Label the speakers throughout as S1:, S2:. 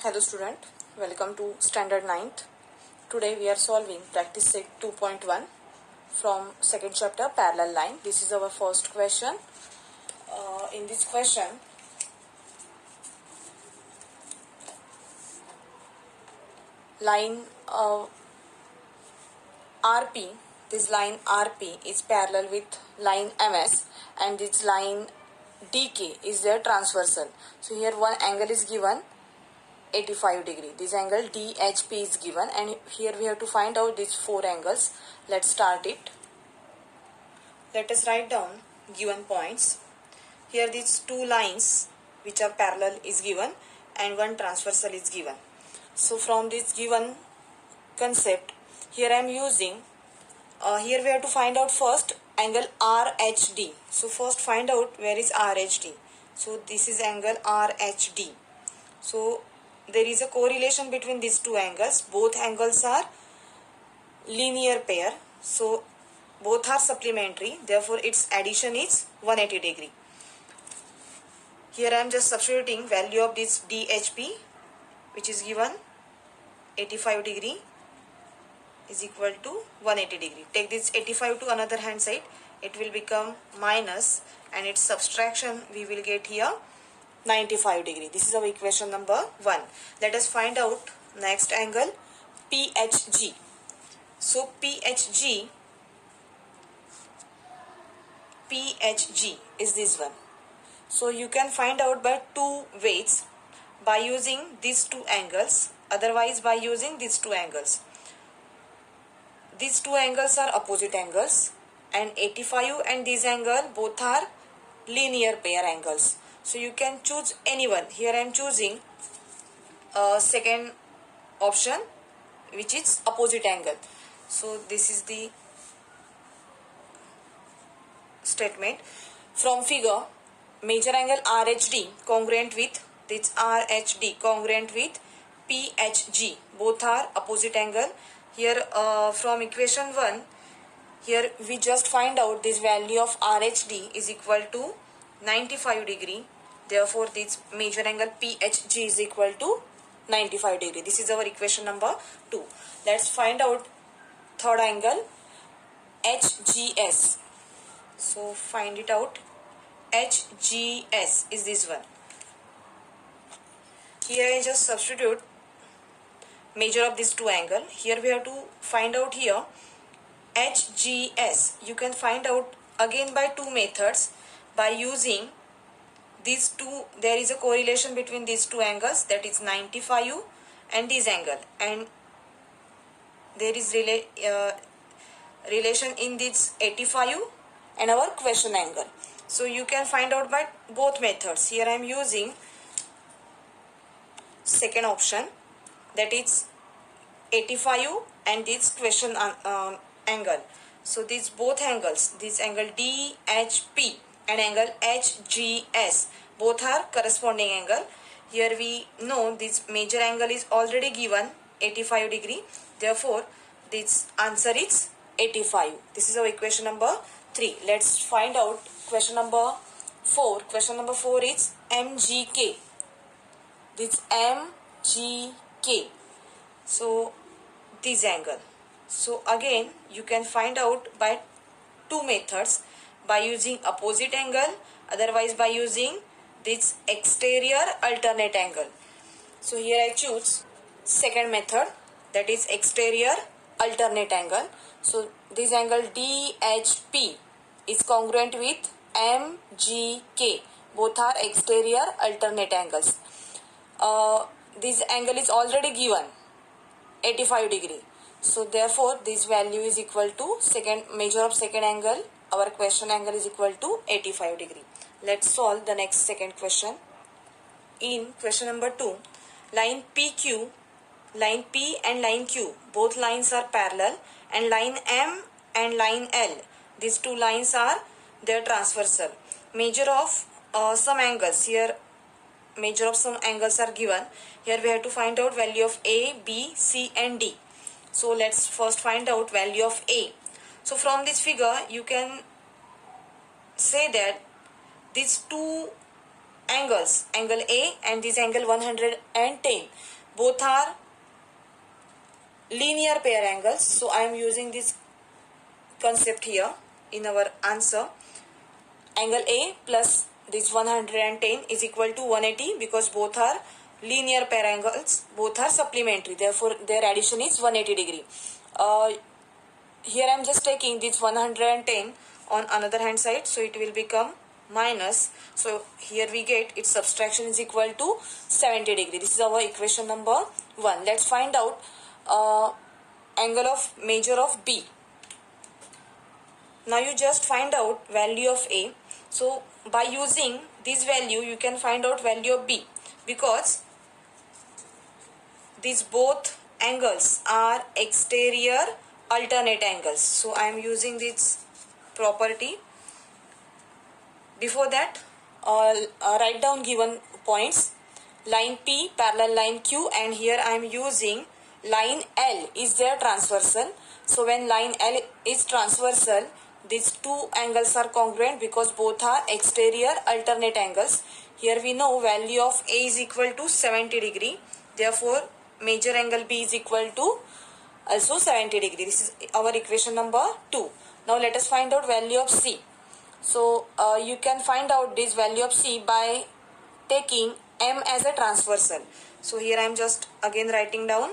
S1: Hello student, welcome to standard 9th. Today we are solving practice set 2.1 from second chapter parallel line. This is our first question. In this question, line RP, this line RP is parallel with line MS and this line DK is their transversal. So here one angle is given 85 degree. This angle DHP is given and here we have to find out these four angles. Let's start it. Let us write down given points. Here these two lines which are parallel is given and one transversal is given. So from this given concept, here I am using, here we have to find out first angle RHD. So first find out where is RHD. So this is angle RHD. So there is a correlation between these two angles. Both angles are linear pair. So both are supplementary. Therefore its addition is 180 degree. Here I am just substituting value of this DHP which is given 85 degree is equal to 180 degree. Take this 85 to another hand side. It will become minus and its subtraction we will get here 95 degree. This is our equation number 1. Let us find out next angle PHG. So PHG is this one. So you can find out by two ways, by using these two angles, otherwise by using these two angles. These two angles are opposite angles and 85 and this angle both are linear pair angles. So you can choose any one. Here I am choosing second option which is opposite angle. So this is the statement. From figure, major angle RHD congruent with this RHD congruent with PHG. Both are opposite angle. Here from equation 1, here we just find out this value of RHD is equal to 95 degree. Therefore this major angle PHG is equal to 95 degree. This is our equation number 2. Let's find out third angle HGS. So find it out. HGS is this one. Here I just substitute measure of these two angle. Here we have to find out here HGS. You can find out again by two methods. By using these two, there is a correlation between these two angles, that is 95 and this angle, and there is relation in this 85 and our question angle. So you can find out by both methods. Here I am using second option, that is 85 and this question angle. So these both angles, this angle DHP and angle HGS, both are corresponding angle. Here we know this major angle is already given 85 degree. Therefore this answer is 85. This is our equation number 3. Let's find out question number 4. Question number 4 is MGK. This MGK. So this angle. So again you can find out by two methods, by using opposite angle, otherwise by using this exterior alternate angle. So here I choose second method, that is exterior alternate angle. So this angle DHP is congruent with MGK. Both are exterior alternate angles. This angle is already given 85 degree. So therefore this value is equal to second measure of second angle. Our question angle is equal to 85 degree. Let's solve the next second question. In question number 2, line PQ, line P and line Q, both lines are parallel, and line M and line L, these two lines are their transversal. Measure of some angles. Here measure of some angles are given. Here we have to find out value of A, B, C and D. So let's first find out value of A. So from this figure you can say that these two angles, angle A and this angle 110, both are linear pair angles. So I am using this concept here in our answer. Angle A plus this 110 is equal to 180 because both are linear pair angles, both are supplementary, therefore their addition is 180 degree. Here I am just taking this 110 on another hand side, so it will become minus. So here we get its subtraction is equal to 70 degree. This is our equation number 1. Let's find out angle of measure of B. Now you just find out value of A. So by using this value you can find out value of B, because these both angles are exterior alternate angles. So I am using this property. Before that, write down given points. Line P parallel line Q, and here I am using line L is their transversal. So when line L is transversal, these two angles are congruent because both are exterior alternate angles. Here we know value of A is equal to 70 degree. Therefore, major angle B is equal to also 70 degree. This is our equation number 2. Now let us find out value of C. So you can find out this value of C by taking M as a transversal. So here I am just again writing down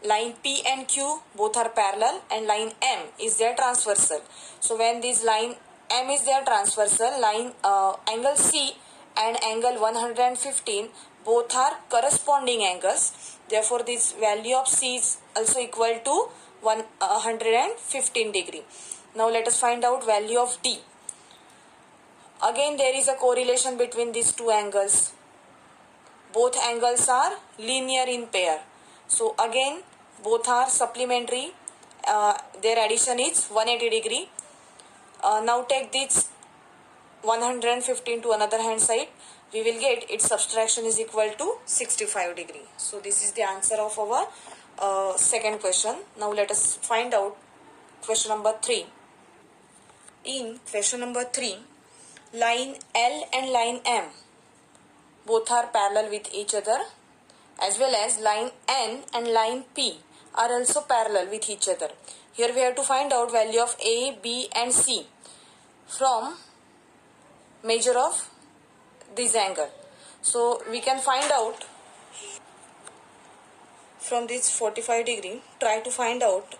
S1: line P and Q both are parallel and line M is their transversal. So when this line M is their transversal, line angle C and angle 115 both are corresponding angles. Therefore this value of C is also equal to 115 degree. Now let us find out value of D. Again there is a correlation between these two angles. Both angles are linear in pair. So again both are supplementary. Their addition is 180 degree. Now take this 115 to another hand side. We will get its subtraction is equal to 65 degree. So this is the answer of our second question. Now let us find out question number 3. In question number 3, line L and line M both are parallel with each other, as well as line N and line P are also parallel with each other. Here we have to find out value of A, B and C from measure of this angle. So we can find out from this 45 degree, try to find out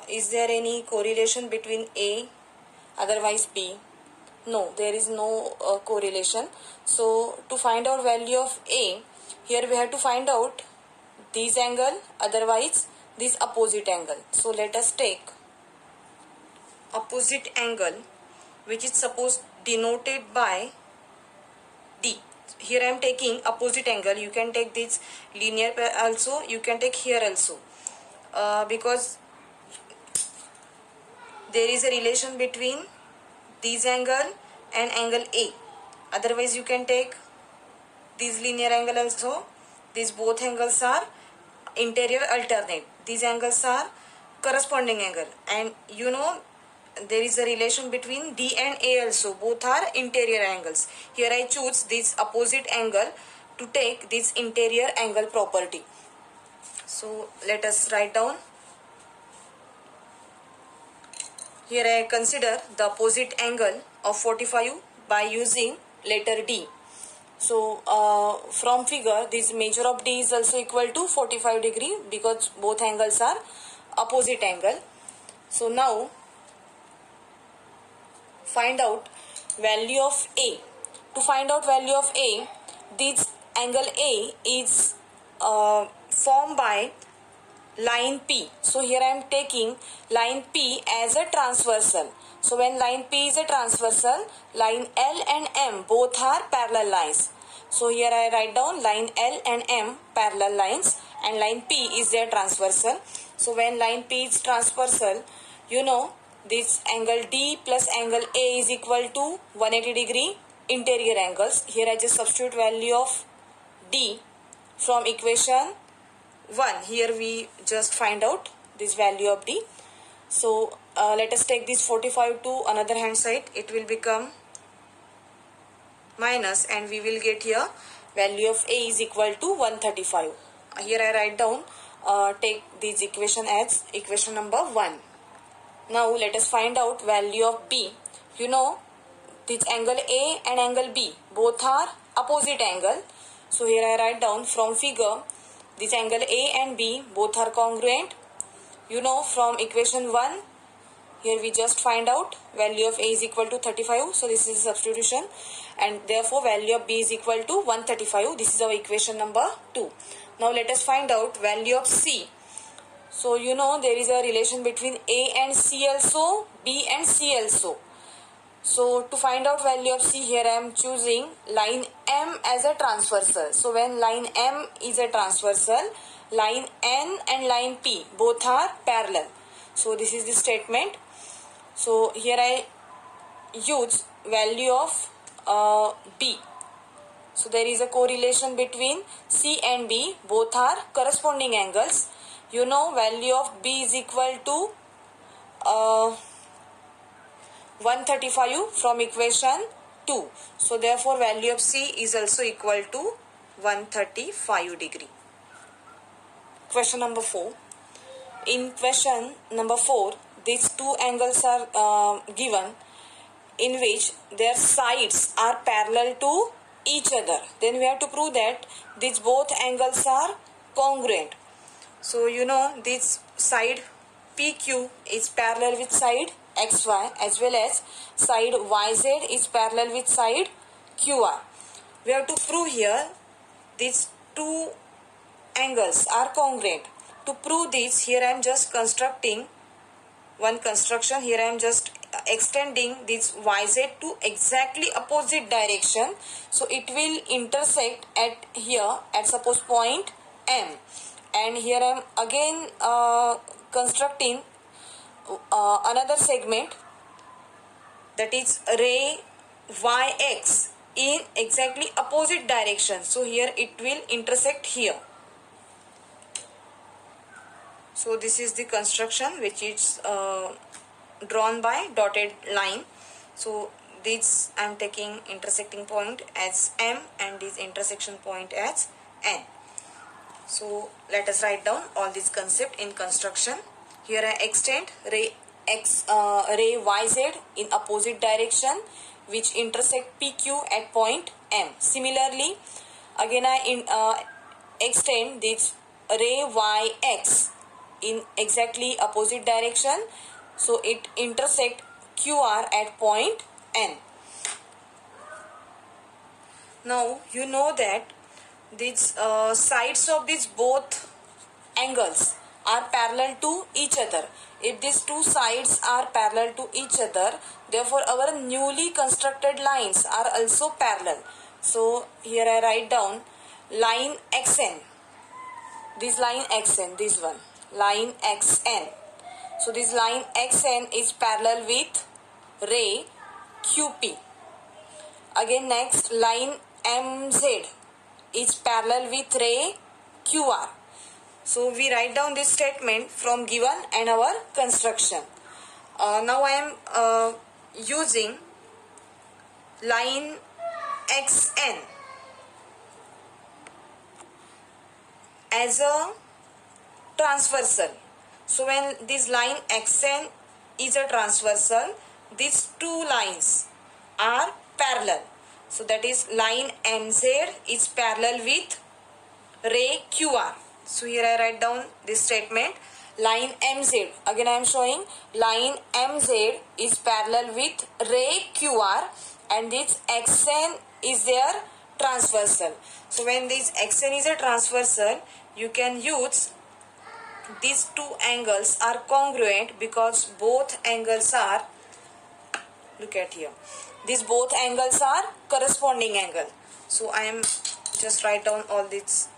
S1: is there any correlation between A otherwise B. No, there is no correlation. So to find out value of A, here we have to find out this angle, otherwise this opposite angle. So let us take opposite angle, which is supposed denoted by D. Here I am taking opposite angle. You can take this linear pair also, you can take here also, because there is a relation between this angle and angle A. Otherwise you can take this linear angle also. These both angles are interior alternate. These angles are corresponding angle, and you know there is a relation between D and A also. Both are interior angles. Here I choose this opposite angle to take this interior angle property. So let us write down. Here I consider the opposite angle of 45 by using letter D. So from figure, this measure of D is also equal to 45 degree because both angles are opposite angle. So now find out value of A. To find out value of A, this angle A is formed by line P. So here I am taking line P as a transversal. So when line P is a transversal, line L and M both are parallel lines. So here I write down line L and M parallel lines, and line P is their transversal. So when line P is transversal, you know this angle D plus angle A is equal to 180 degree interior angles. Here I just substitute value of D from equation 1. Here we just find out this value of D. So let us take this 45 to another hand side. It will become minus, and we will get here value of A is equal to 135. Here I write down, take this equation as equation number 1. Now let us find out value of B. You know, this angle A and angle B both are opposite angle. So here I write down from figure, this angle A and B both are congruent. You know, from equation 1, here we just find out value of A is equal to 35. So this is substitution, and therefore value of B is equal to 135. This is our equation number 2. Now let us find out value of C. So you know, there is a relation between A and C also, B and C also. So to find out value of C, here I am choosing line M as a transversal. So when line M is a transversal, line N and line P both are parallel. So this is the statement. So here I use value of B. So there is a correlation between C and B, both are corresponding angles. You know, value of B is equal to 135 from equation 2. So therefore value of C is also equal to 135 degree. Question number 4. In question number 4, these two angles are given in which their sides are parallel to each other. Then we have to prove that these both angles are congruent. So you know, this side PQ is parallel with side XY, as well as side YZ is parallel with side QR. We have to prove here these two angles are congruent. To prove this, here I am just constructing one construction. Here I am just extending this YZ to exactly opposite direction. So it will intersect at here at suppose point M. And here I am again constructing another segment, that is ray YX in exactly opposite direction. So here it will intersect here. So this is the construction which is drawn by dotted line. So this I am taking intersecting point as M and this intersection point as N. So let us write down all this concept in construction. Here I extend ray YZ in opposite direction which intersect PQ at point M. Similarly, again I extend this ray YX in exactly opposite direction, so it intersect QR at point N. Now you know that these sides of these both angles are parallel to each other. If these two sides are parallel to each other, therefore our newly constructed lines are also parallel. So here I write down line XN. This line XN, this one, line XN. So this line XN is parallel with ray QP. Again next, line MZ is parallel with ray QR. So we write down this statement from given and our construction. Now I am using line XN as a transversal. So when this line XN is a transversal, these two lines are parallel. So that is line MZ is parallel with ray QR. So here I write down this statement, line MZ. Again I am showing line MZ is parallel with ray QR and this XN is their transversal. So when this XN is a transversal, you can use these two angles are congruent because both angles are, look at here, these both angles are corresponding angle. So I am just write down all this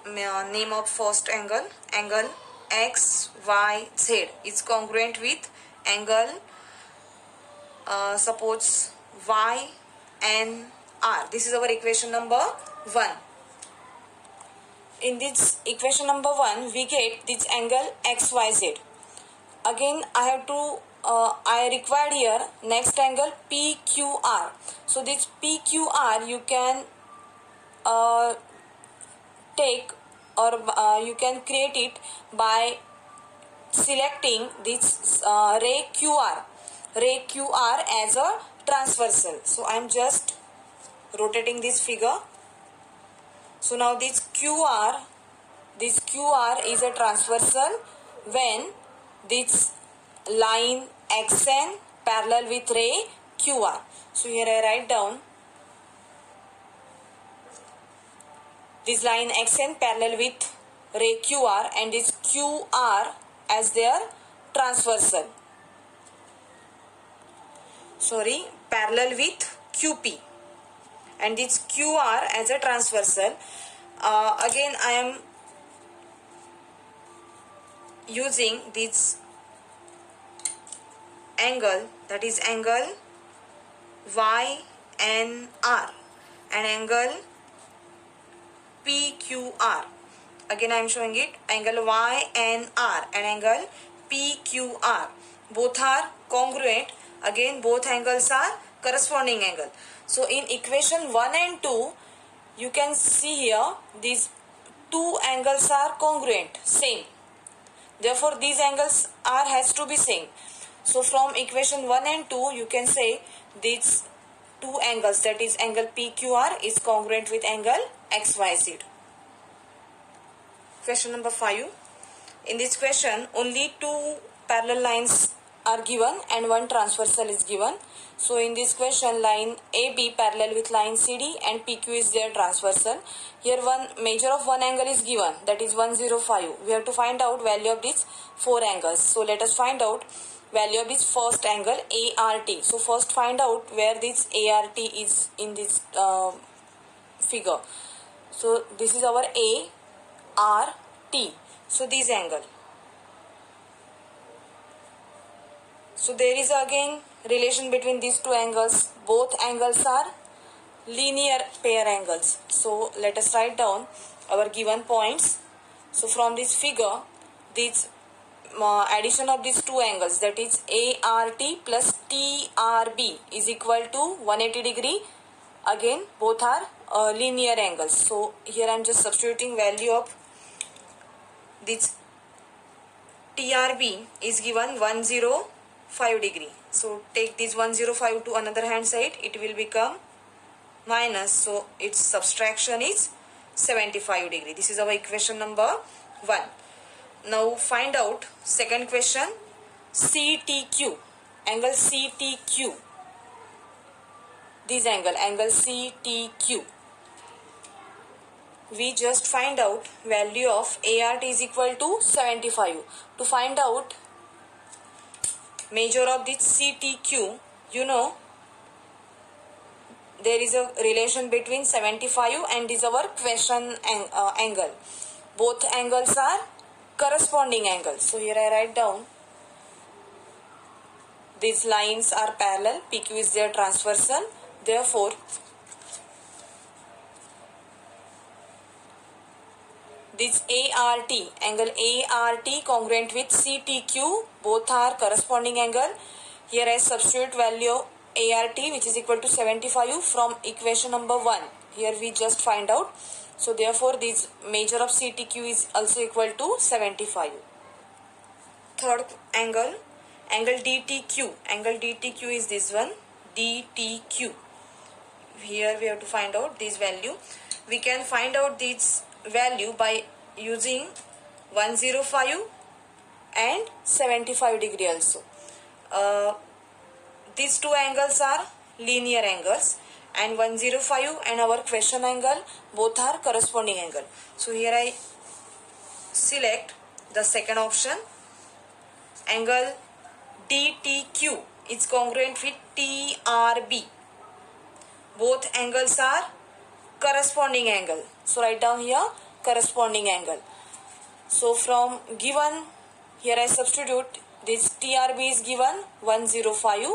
S1: name of first angle, angle XYZ is congruent with angle suppose YNR. This is our equation number 1. In this equation number 1, we get this angle XYZ. Again I have to I required here next angle PQR. So this PQR you can take or you can create it by selecting this ray QR as a transversal. So I am just rotating this figure. So now this QR is a transversal when this line XN parallel with ray QR. So here I write down this line XN parallel with ray QR and this QR as their transversal. Parallel with QP and this QR as a transversal. Again I am using this angle, that is angle YNR and angle PQR. Again I am showing it, angle YNR and angle PQR. Both are congruent. Again both angles are corresponding angle. So in equation 1 and 2 you can see here these two angles are congruent, same. Therefore these angles has to be same. So from equation 1 and 2 you can say these two angles, that is angle PQR is congruent with angle XYZ. Question number 5. In this question only two parallel lines are given and one transversal is given. So in this question line AB parallel with line CD and PQ is their transversal. Here one measure of one angle is given, that is 105. We have to find out value of these four angles. So let us find out value of this first angle ART. So first find out where this ART is in this figure. So this is our ART. So this angle. So there is again relation between these two angles. Both angles are linear pair angles. So let us write down our given points. So from this figure, this addition of these two angles, that is ART plus TRB is equal to 180 degree. Again both are linear angles. So here I am just substituting value of this TRB is given 105 degree. So take this 105 to another hand side, it will become minus. So its subtraction is 75 degree. This is our equation number 1. Now find out second question, CTQ, angle CTQ. This angle CTQ. We just find out value of ART is equal to 75. To find out measure of this CTQ, you know there is a relation between 75 and this our question angle. Both angles are corresponding angles. So here I write down these lines are parallel, PQ is their transversal. Therefore this ART, angle ART congruent with CTQ, both are corresponding angle. Here I substitute value ART which is equal to 75 from equation number 1. Here we just find out. So therefore this measure of CTQ is also equal to 75. Third angle, angle DTQ. Angle DTQ is this one, DTQ. Here we have to find out this value. We can find out this value by using 105 and 75 degree also. These two angles are linear angles and 105 and our question angle both are corresponding angle. So here I select the second option, angle DTQ is congruent with TRB. Both angles are corresponding angle. So write down here corresponding angle. So from given, here I substitute this TRB is given 105.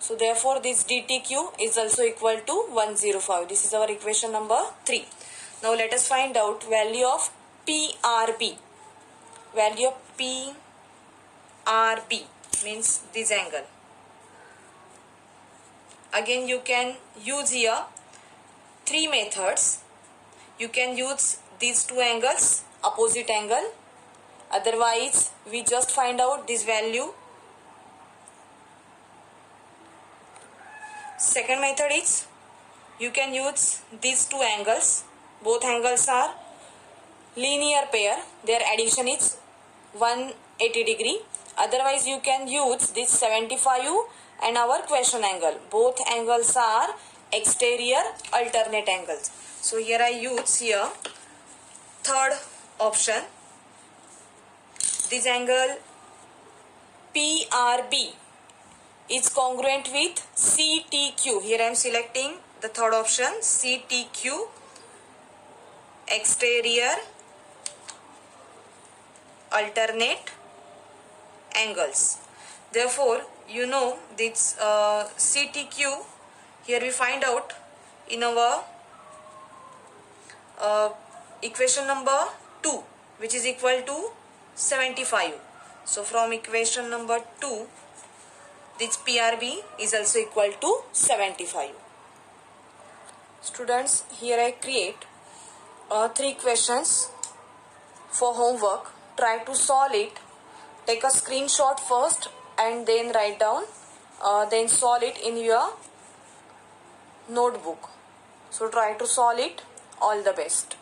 S1: So therefore this DTQ is also equal to 105. This is our equation number 3. Now let us find out value of PRB. Value of PRB means this angle. Again, you can use here three methods. You can use these two angles, opposite angle. Otherwise, we just find out this value. Second method is you can use these two angles. Both angles are linear pair. Their addition is 180 degree. Otherwise, you can use this 75 and our question angle. Both angles are exterior alternate angles. So here I use here third option. This angle PRB is congruent with CTQ. Here I am selecting the third option, CTQ, exterior alternate angles. Therefore, you know this CTQ, here we find out in our equation number 2, which is equal to 75. So from equation number 2, this PRB is also equal to 75. Students, here I create 3 questions for homework. Try to solve it. Take a screenshot first and then write down. Then solve it in your notebook. So try to solve it. All the best.